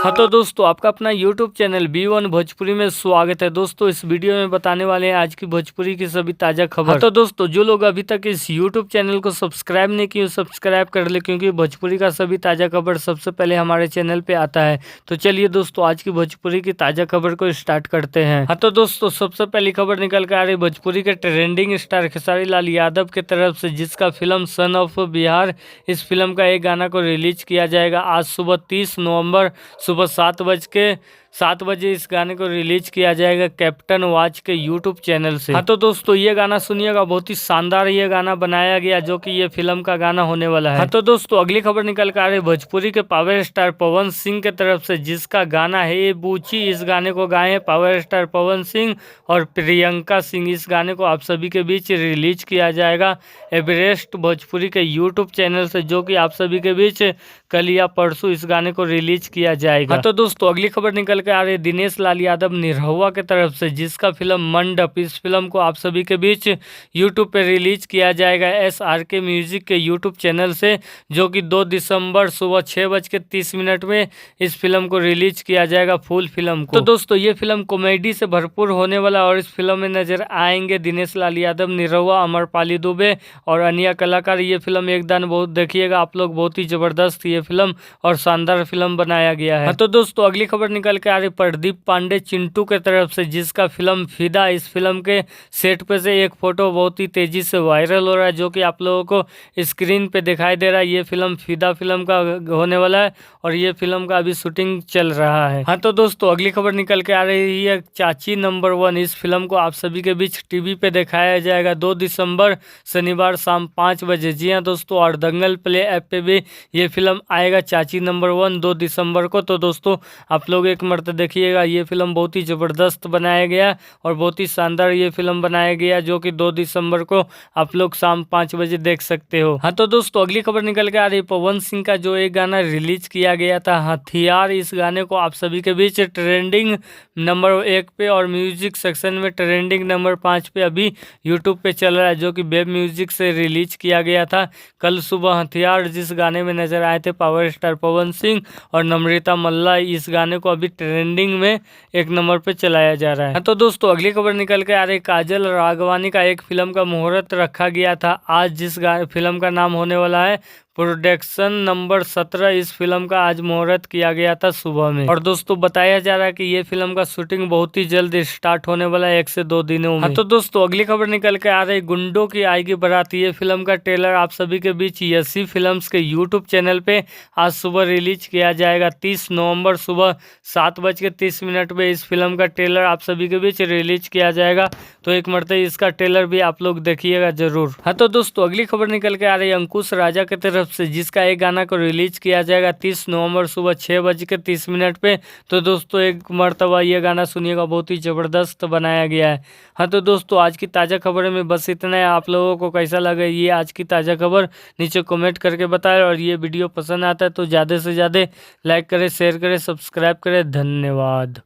हाँ तो दोस्तों, आपका अपना YouTube चैनल B1 भोजपुरी में स्वागत है। दोस्तों, इस वीडियो में बताने वाले हैं आज की भोजपुरी की सभी ताज़ा खबर। हाँ तो दोस्तों, जो लोग अभी तक इस YouTube चैनल को सब्सक्राइब नहीं किए सब्सक्राइब कर ले, क्योंकि भोजपुरी का सभी ताज़ा खबर सबसे पहले हमारे चैनल पे आता है। तो चलिए दोस्तों, आज की भोजपुरी की ताज़ा खबर को स्टार्ट करते हैं। हाँ तो दोस्तों, सबसे पहली खबर निकल कर आ रही भोजपुरी के ट्रेंडिंग स्टार खेसारी लाल यादव की तरफ से, जिसका फिल्म सन ऑफ बिहार, इस फिल्म का एक गाना को रिलीज किया जाएगा आज सुबह 30 नवंबर सुबह 7 बजे इस गाने को रिलीज किया जाएगा कैप्टन वाच के यूट्यूब चैनल से। हाँ तो दोस्तों, ये गाना सुनिएगा, बहुत ही शानदार ये गाना बनाया गया, जो कि ये फिल्म का गाना होने वाला है। हाँ तो दोस्तों, अगली खबर निकल कर आ रही भोजपुरी के पावर स्टार पवन सिंह की तरफ से, जिसका गाना है ये बूची। इस गाने को गाए हैं पावर स्टार पवन सिंह और प्रियंका सिंह। इस गाने को आप सभी के बीच रिलीज किया जाएगा एवरेस्ट भोजपुरी के यूट्यूब चैनल से, जो कि आप सभी के बीच कल या परसों इस गाने को रिलीज किया जाएगा। हाँ तो दोस्तों, अगली खबर निकल के आ रही है दिनेश लाल यादव निरहुआ की तरफ से, जिसका फिल्म मंडप, इस फिल्म को आप सभी के बीच यूट्यूब पे रिलीज किया जाएगा SRK म्यूजिक के यूट्यूब चैनल से, जो कि 2 दिसंबर सुबह 6:30 में इस फिल्म को रिलीज किया जाएगा फुल फिल्म को। तो दोस्तों, ये फिल्म कॉमेडी से भरपूर होने वाला, और इस फिल्म में नजर आएंगे दिनेश लाल यादव निरहुआ, अमरपाली दुबे और अन्य कलाकार। ये फिल्म एकदम बहुत देखिएगा आप लोग, बहुत ही जबरदस्त ये फिल्म और शानदार फिल्म बनाया गया है। हाँ तो दोस्तों, अगली खबर निकल के आ रही प्रदीप पांडे चिंटू के तरफ से, जिसका फिल्म फिदा, इस फिल्म के सेट पे से एक फोटो बहुत ही तेजी से वायरल हो रहा है, जो कि आप लोगों को स्क्रीन पे दिखाई दे रहा है। ये फिल्म फिदा फिल्म का होने वाला है और ये फिल्म का अभी शूटिंग चल रहा है। हाँ तो दोस्तों, अगली खबर निकल के आ रही है चाची नंबर 1। इस फिल्म को आप सभी के बीच टीवी पे दिखाया जाएगा 2 दिसंबर शनिवार शाम 5 बजे। जी हाँ दोस्तों, और दंगल प्ले ऐप पे भी ये फिल्म आएगा चाची नंबर 1 2 दिसंबर को। तो दोस्तों, आप लोग एक मर्तबा देखिएगा, ये फिल्म बहुत ही ज़बरदस्त बनाया गया और बहुत ही शानदार ये फिल्म बनाया गया, जो कि 2 दिसंबर को आप लोग शाम 5 बजे देख सकते हो। हाँ तो दोस्तों, अगली खबर निकल के आ रही पवन सिंह का जो एक गाना रिलीज किया गया था हथियार। इस गाने को आप सभी के बीच ट्रेंडिंग नंबर 1 पे और म्यूजिक सेक्शन में ट्रेंडिंग नंबर 5 पे अभी यूट्यूब पे चल रहा है, जो कि वेब म्यूजिक से रिलीज किया गया था कल सुबह। हथियार जिस गाने में नजर आए थे पावर स्टार पवन सिंह और नम्रता मल्ला, इस गाने को अभी ट्रेंडिंग में 1 नंबर पे चलाया जा रहा है। तो दोस्तों, अगली खबर निकल के आ रही काजल राघवानी का एक फिल्म का मुहूर्त रखा गया था आज, जिस फिल्म का नाम होने वाला है प्रोडक्शन नंबर 17। इस फिल्म का आज मुहूर्त किया गया था सुबह में, और दोस्तों बताया जा रहा है कि ये फिल्म का शूटिंग बहुत ही जल्द स्टार्ट होने वाला है 1 से 2 दिनों में। हाँ तो दोस्तों, अगली खबर निकल के आ रही गुंडों की आएगी बारात। ये फिल्म का ट्रेलर आप सभी के बीच यसी फिल्म्स के यूट्यूब चैनल पे आज सुबह रिलीज किया जाएगा 30 नवंबर सुबह 7:30 पे इस फिल्म का ट्रेलर आप सभी के बीच रिलीज किया जाएगा। तो एक मरतबा इसका ट्रेलर भी आप लोग देखिएगा जरूर। हाँ तो दोस्तों, अगली खबर निकल के आ रही है अंकुश राजा की तरफ से, जिसका एक गाना को रिलीज किया जाएगा 30 नवंबर सुबह 6:30 पे। तो दोस्तों, एक मरतबा ये गाना सुनिएगा, बहुत ही ज़बरदस्त बनाया गया है। हाँ तो दोस्तों, आज की ताज़ा खबर में बस इतना है। आप लोगों को कैसा लगा ये आज की ताज़ा खबर, नीचे कमेंट करके बताएं, और ये वीडियो पसंद आता है तो ज़्यादा से ज़्यादा लाइक करें, शेयर करें, सब्सक्राइब करें। धन्यवाद।